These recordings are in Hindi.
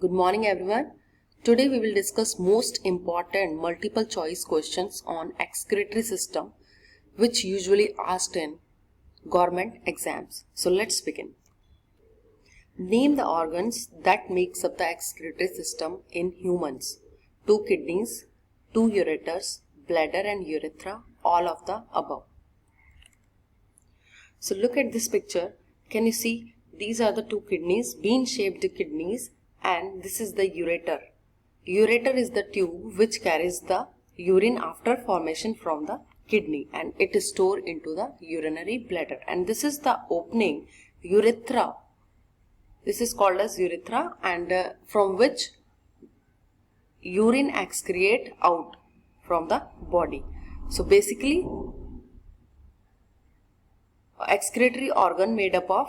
Good morning everyone. Today we will discuss most important multiple choice questions on excretory system which usually asked in government exams. So let's begin. Name the organs that makes up the excretory system in humans. 2 kidneys, 2 ureters, bladder and urethra, all of the above. So look at this picture. Can you see these are the 2 kidneys, bean-shaped kidneys, and this is the ureter. Ureter is the tube which carries the urine after formation from the kidney and it is stored into the urinary bladder. And this is the opening, urethra. This is called as urethra, and from which urine excrete out from the body. So basically, excretory organ made up of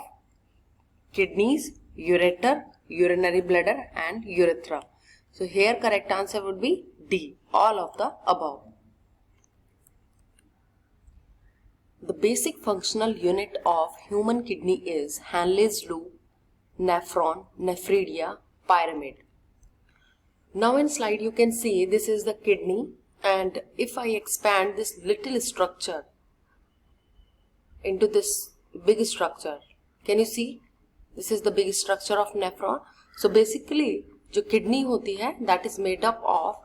kidneys, ureter, urinary bladder and urethra. So here correct answer would be D, all of the above. The basic functional unit of human kidney is Henle's loop, nephron, nephridia, pyramid. Now in slide you can see this is the kidney, and if I expand this little structure into this big structure, can you see? This is the big structure of nephron. So basically जो kidney होती है that is made up of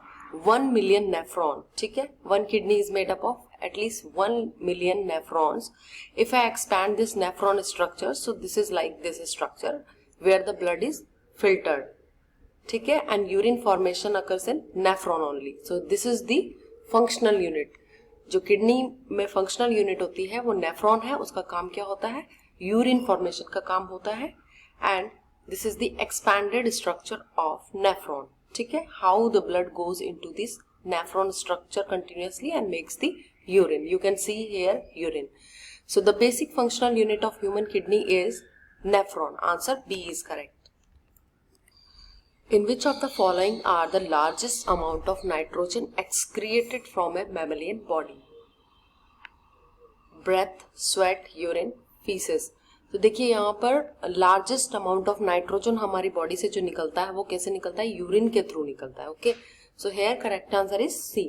1 million nephron. ठीक है, one kidney is made up of at least 1 million nephrons. If I expand this nephron structure, so this is like this structure where the blood is filtered. ठीक है, and urine formation occurs in nephron only. So this is the functional unit. जो किडनी में फंक्शनल यूनिट होती है वो नेफ्रॉन है, उसका काम क्या होता है? यूरिन फॉर्मेशन का काम होता है, and this is the expanded structure of nephron. ठीक है, how the blood goes into this nephron structure continuously and makes the urine. You can see here urine. So the basic functional unit of human kidney is nephron. Answer B is correct. In which of the following are the largest amount of nitrogen excreted from a mammalian body? Breath, sweat, urine, feces. तो देखिए यहाँ पर लार्जेस्ट अमाउंट ऑफ नाइट्रोजन हमारी बॉडी से जो निकलता है वो कैसे निकलता है? यूरिन के थ्रू निकलता है. Okay, so here correct answer is C.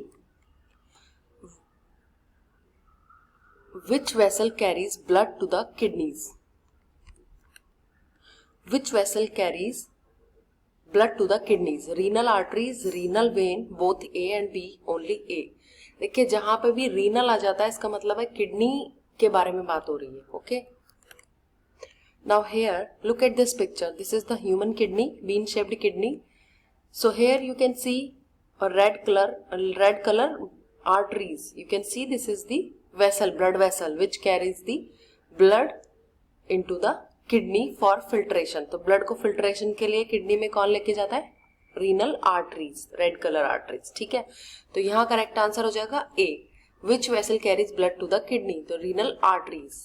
Which vessel carries blood to the kidneys? Which vessel carries blood to the kidneys? Renal arteries, renal vein, both A and B, only A. देखिए जहां पे भी रीनल आ जाता है इसका मतलब है किडनी के बारे में बात हो रही है. Okay, now here look at this picture. This is the human kidney, bean shaped kidney. So here you can C red colour arteries. You can see this is the vessel, blood vessel, which carries the blood into the kidney for filtration. तो ब्लड को फिल्ट्रेशन के लिए किडनी में कौन लेके जाता है? Renal arteries, red colour arteries. ठीक है, तो यहाँ करेक्ट आंसर हो जाएगा A. Which vessel carries blood to the kidney? तो renal arteries.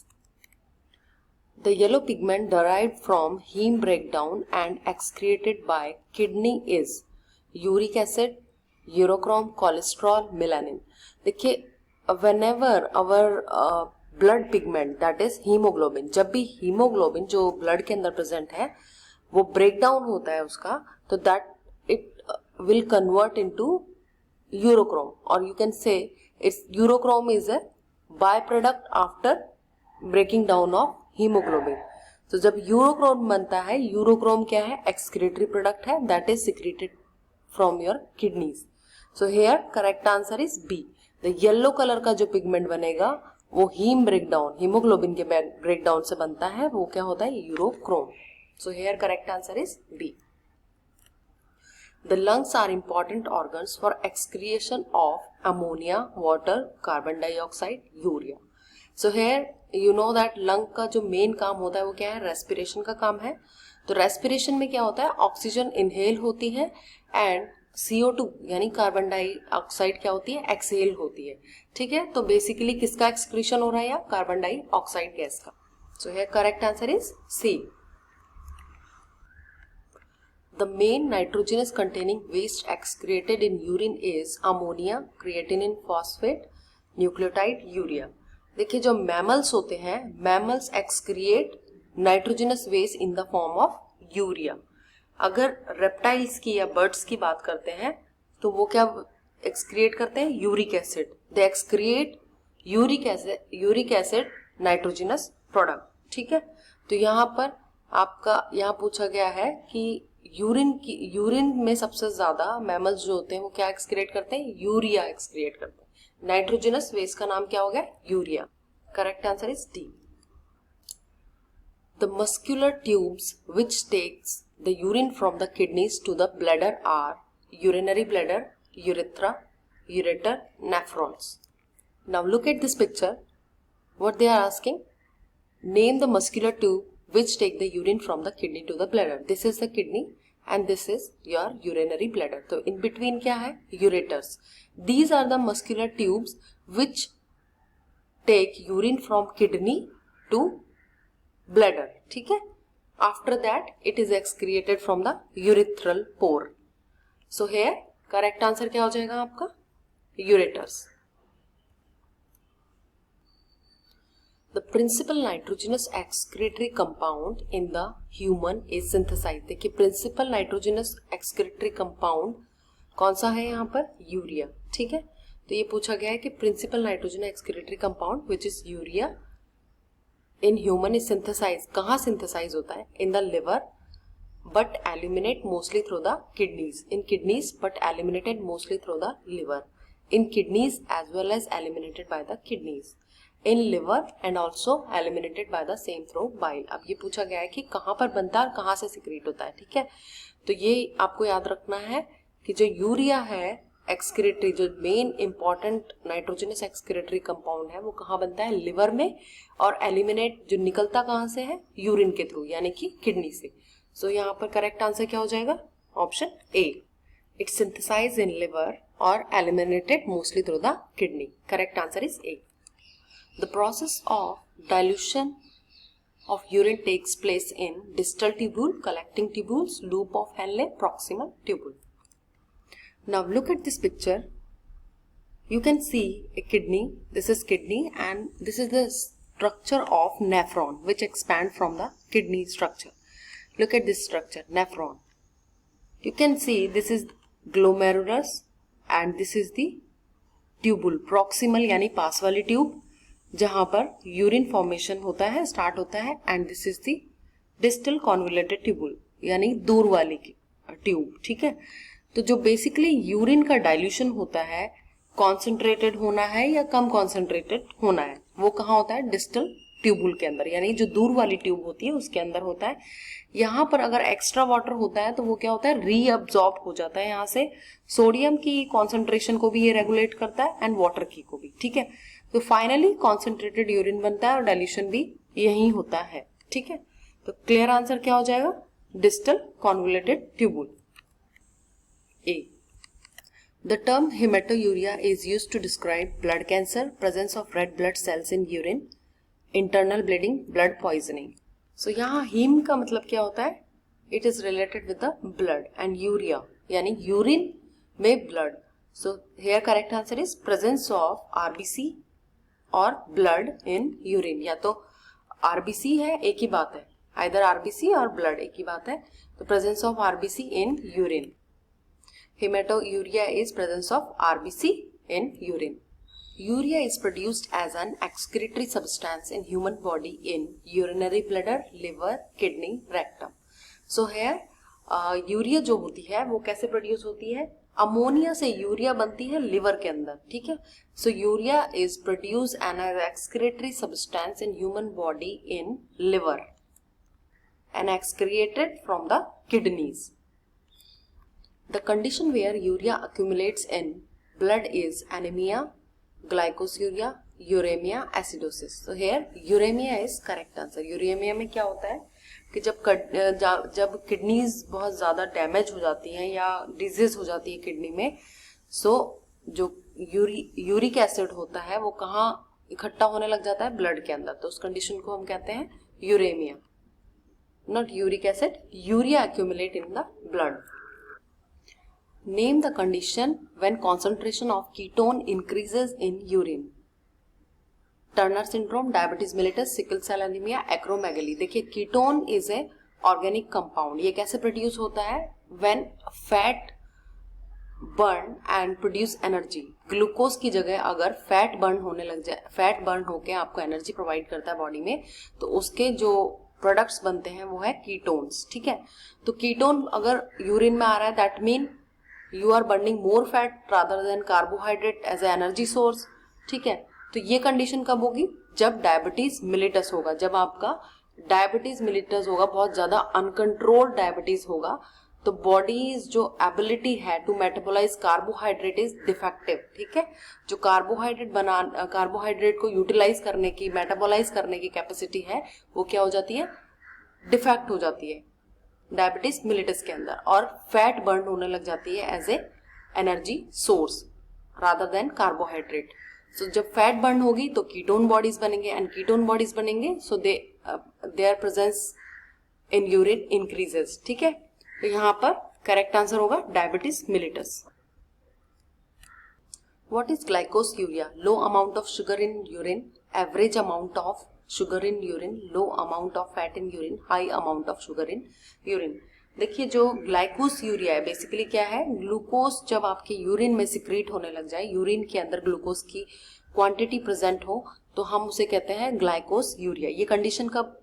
The yellow pigment derived from haem breakdown and excreted by kidney is uric acid, urochrome, cholesterol, melanin. देखिए whenever our blood pigment that is haemoglobin, जब भी हीमोग्लोबिन जो ब्लड के अंदर प्रेजेंट है वो ब्रेक डाउन होता है उसका, तो that it will convert into urochrome, और you can say it's urochrome is a by product after breaking down of haemoglobin. तो जब यूरोक्रोम बनता है, यूरोक्रोम क्या है? एक्सक्रीटरी प्रोडक्ट है that is secreted from your kidneys. So here correct answer is B. The yellow colour का जो पिगमेंट बनेगा वो हीम ब्रेकडाउन, हीमोग्लोबिन के ब्रेकडाउन से बनता है, वो क्या होता है? Urochrome. So here correct answer is B. The lungs are important organs for excretion of ammonia, water, carbon dioxide, urea. So here you know that lung का जो मेन काम होता है वो क्या है? रेस्पिरेशन का काम है. तो रेस्पिरेशन में क्या होता है? ऑक्सीजन इनहेल होती है एंड CO2 यानी कार्बन डाइऑक्साइड क्या होती है? एक्सहेल होती है. ठीक है, तो बेसिकली किसका एक्सक्रीशन हो रहा है? यहाँ कार्बन डाइऑक्साइड गैस का. So here correct answer is C. The main nitrogenous containing waste excreted in urine is ammonia, creatinine, phosphate, nucleotide, urea. देखिए जो मैमल्स होते हैं, mammals excrete nitrogenous waste in the form of urea. अगर रेप्टाइल्स की या बर्ड्स की बात करते हैं तो वो क्या एक्सक्रिएट करते हैं, uric acid, they excrete uric acid nitrogenous product, ठीक है। तो यहाँ पर आपका यहाँ पूछा गया है कि यूरिन में सबसे ज्यादा मैमल्स जो होते हैं वो क्या एक्सक्रिएट करते हैं, यूरिया एक्सक्रिएट करते हैं। नाइट्रोजिनस वेस्ट का नाम क्या हो गया, urea. Correct answer is D. The muscular tubes which takes the urine from the kidneys to the bladder are urinary bladder, urethra, ureter, nephrons. Now look at this picture. What they are asking? Name the muscular tube which take the urine from the kidney to the bladder. This is the kidney and this is your urinary bladder. So in between क्या है, ureters. These are the muscular tubes which take urine from kidney to bladder, ठीक है। After that it is excreted from the urethral pore. So here correct answer क्या हो जाएगा आपका, ureters. The principal nitrogenous excretory compound in the human is synthesized. देखिए principal nitrogenous excretory compound कौन सा है यहाँ पर, यूरिया, ठीक है। तो ये पूछा गया है कि principal nitrogen excretory compound which is urea in human is synthesized, कहाँ synthesize होता है, in the liver but eliminate mostly through the kidneys, in kidneys but eliminated mostly through the liver, in kidneys as well as eliminated by the kidneys, in liver and also eliminated by the same through bile. अब ये पूछा गया है कि कहाँ पर बनता है और कहाँ से सिक्रीट होता है, ठीक है। तो ये आपको याद रखना है कि जो यूरिया है एक्सक्रेटरी, जो main important nitrogenous excretory compound है वो कहाँ बनता है, लिवर में, और एलिमिनेट जो निकलता कहाँ से है, यूरिन के थ्रू, यानी कि किडनी से। सो यहाँ पर करेक्ट आंसर क्या हो जाएगा, option A, it's synthesised in liver और eliminated mostly through the kidney. Correct answer is A. The process of dilution of urine takes place in distal tubule, collecting tubules, loop of Henle, proximal tubule. Now look at this picture. You can see a kidney. This is kidney and this is the structure of nephron which expand from the kidney structure. Look at this structure, nephron. You can see this is glomerulus and this is the tubule, proximal यानी पास वाली ट्यूब जहां पर यूरिन फॉर्मेशन होता है, स्टार्ट होता है, and this is the distal convoluted tubule यानी दूर वाली ट्यूब, ठीक है। तो जो बेसिकली यूरिन का डाइल्यूशन होता है, कॉन्सेंट्रेटेड होना है या कम कॉन्सेंट्रेटेड होना है, वो कहाँ होता है, डिस्टल ट्यूबुल के अंदर, यानी जो दूर वाली ट्यूब होती है उसके अंदर होता है। यहाँ पर अगर एक्स्ट्रा वाटर होता है तो वो क्या होता है, रीअब्सॉर्ब हो जाता है यहाँ से, सोडियम की कॉन्सेंट्रेशन को भी ये रेगुलेट करता है एंड वाटर की को भी, ठीक है। तो फाइनली कॉन्सेंट्रेटेड यूरिन बनता है और डाइल्यूशन भी यही होता है, ठीक है। तो क्लियर आंसर क्या हो जाएगा, distal convoluted tubule, A. The term haematuria is used to describe blood cancer, presence of red blood cells in urine, internal bleeding, blood poisoning. So यहाँ हीम का मतलब क्या होता है, it is related with the blood, and urea यानी यूरिन में blood. So here correct answer is presence of RBC और ब्लड इन यूरिन, या तो आरबीसी है, एक ही बात है, आइदर आरबीसी और ब्लड एक ही बात है। तो presence of RBC in urine, haematuria is presence of RBC in urine. Urea is produced as an excretory substance in human body in urinary bladder, liver, kidney, rectum. So here urea जो होती है वो कैसे प्रोड्यूस होती है, अमोनिया से यूरिया बनती है लिवर के अंदर, ठीक है। So urea is produce an excretory substance in human body in liver and excreted from the kidneys. The condition where urea accumulates in blood is anemia, glycosuria, uremia, acidosis. So here uremia is correct answer. uremia में क्या होता है कि जब किडनीज बहुत ज़्यादा डैमेज हो जाती हैं या डिजीज हो जाती है किडनी में, सो जो यूरिक एसिड होता है वो कहाँ इकट्ठा होने लग जाता है, ब्लड के अंदर। तो उस कंडीशन को हम कहते हैं uremia, not uric acid, urea accumulate in the blood. Name the condition when concentration of ketone increases in urine. Turner syndrome, diabetes mellitus, sickle cell anemia, acromegaly. देखिए ketone is a organic compound. ये कैसे प्रोड्यूस होता है? When fat burn and produce energy. Glucose की जगह अगर फैट बर्न होने लग जाए, फैट बर्न होके आपको एनर्जी प्रोवाइड करता है बॉडी में, तो उसके जो प्रोडक्ट्स बनते हैं वो है कीटोन्स। ठीक है, तो कीटोन अगर यूरिन में आ रहा है that mean you are burning more fat rather than carbohydrate as a energy source. ठीक है, तो ये कंडीशन कब होगी? जब डायबिटीज मिलिटस होगा, जब आपका डायबिटीज मिलिटस होगा, बहुत ज्यादा अनकंट्रोल्ड डायबिटीज होगा, तो बॉडीज जो एबिलिटी है to metabolise carbohydrate is defective. ठीक है, जो कार्बोहाइड्रेट को यूटिलाइज करने की, मेटाबोलाइज करने की कैपेसिटी है वो क्या हो जाती है? डिफेक्ट हो जाती है डायबिटीज मिलिटस के अंदर, और फैट बर्न होने लग जाती है as a energy source rather than carbohydrate. So जब फैट बर्न होगी तो कीटोन बॉडीज बनेंगे, एंड कीटोन बॉडीज बनेंगे so their presence in urine increases. ठीक है, तो यहाँ पर करेक्ट आंसर होगा diabetes mellitus. What is glycosuria? Low amount of sugar in urine, average amount of sugar in urine, low amount of fat in urine, high amount of sugar in urine. देखिए जो ग्लाइकोस्यूरिया है बेसिकली क्या है? ग्लूकोज जब आपके यूरिन में सिक्रीट होने लग जाए, यूरिन के अंदर ग्लूकोज की क्वांटिटी प्रेजेंट हो, तो हम उसे कहते हैं ग्लाइकोस्यूरिया। ये कंडीशन कब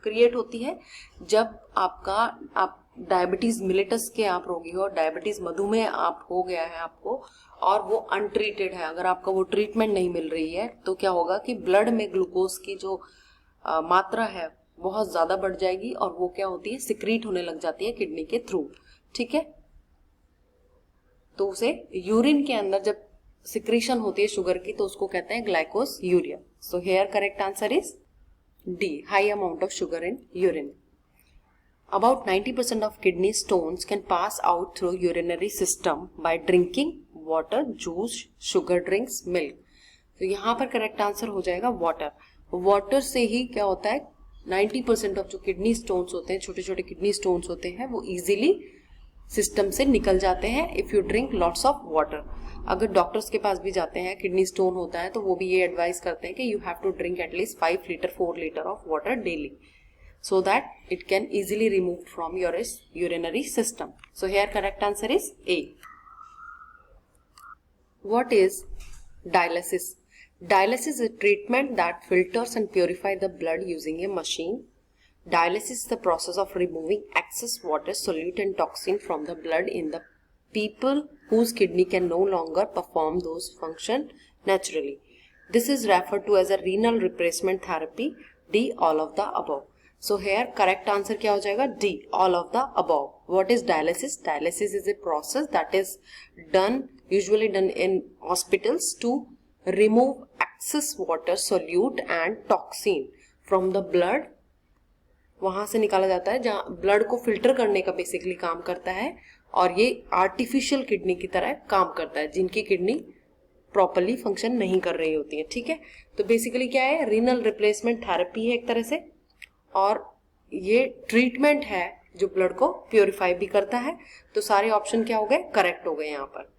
क्रिएट होती है? जब आप डायबिटीज मिलिटस के आप रोगी हो, डायबिटीज मधुमेह आप हो गया है आपको, और वो अनट्रीटेड है, अगर आपका वो ट्रीटमेंट नहीं मिल रही है, तो क्या होगा कि ब्लड में ग्लूकोज की जो मात्रा है बहुत ज्यादा बढ़ जाएगी, और वो क्या होती है? सिक्रीट होने लग जाती है किडनी के थ्रू। ठीक है, तो उसे यूरिन के अंदर जब सिक्रीशन होती है शुगर की, तो उसको कहते हैं glycosuria. So here correct answer is D, high amount of sugar in urine. About 90% of kidney stones can pass out through urinary system by drinking water, juice, sugar drinks, milk. तो यहाँ पर करेक्ट आंसर हो जाएगा वाटर। वाटर से ही क्या होता है? 90% ऑफ जो किडनी स्टोन्स होते हैं, छोटे छोटे किडनी स्टोन्स होते हैं, वो इजीली सिस्टम से निकल जाते हैं if you drink lots of water. अगर डॉक्टर्स के पास भी जाते हैं, किडनी स्टोन होता है, तो वो भी ये एडवाइस करते हैं कि you have to drink at least 5 litre 4 litre of water daily, so that it can easily remove from your urinary system. So here correct answer is A. What is dialysis? Dialysis is a treatment that filters and purifies the blood using a machine. Dialysis is the process of removing excess water, solute and toxin from the blood in the people whose kidney can no longer perform those functions naturally. This is referred to as a renal replacement therapy. D, all of the above. So here correct answer क्या हो जाएगा? D, all of the above. What is dialysis? Dialysis is a process that is usually done in hospitals to remove excess water, solute and toxin from the blood. वहां से निकाला जाता है, जहां ब्लड को फिल्टर करने का बेसिकली काम करता है, और ये आर्टिफिशियल किडनी की तरह काम करता है, जिनकी किडनी प्रॉपरली फंक्शन नहीं कर रही होती है। ठीक है, तो बेसिकली क्या है? रीनल रिप्लेसमेंट थेरेपी है एक तरह से, और ये ट्रीटमेंट है जो ब्लड को प्योरीफाई भी करता है। तो सारे ऑप्शन क्या हो गए? करेक्ट हो गए यहाँ पर।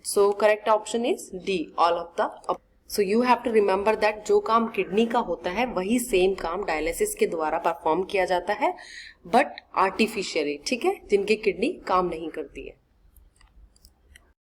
So correct option is D, all of the. So you have to remember that जो काम किडनी का होता है वही सेम काम डायलिसिस के द्वारा परफॉर्म किया जाता है, बट आर्टिफिशियली। ठीक है, जिनकी किडनी काम नहीं करती है।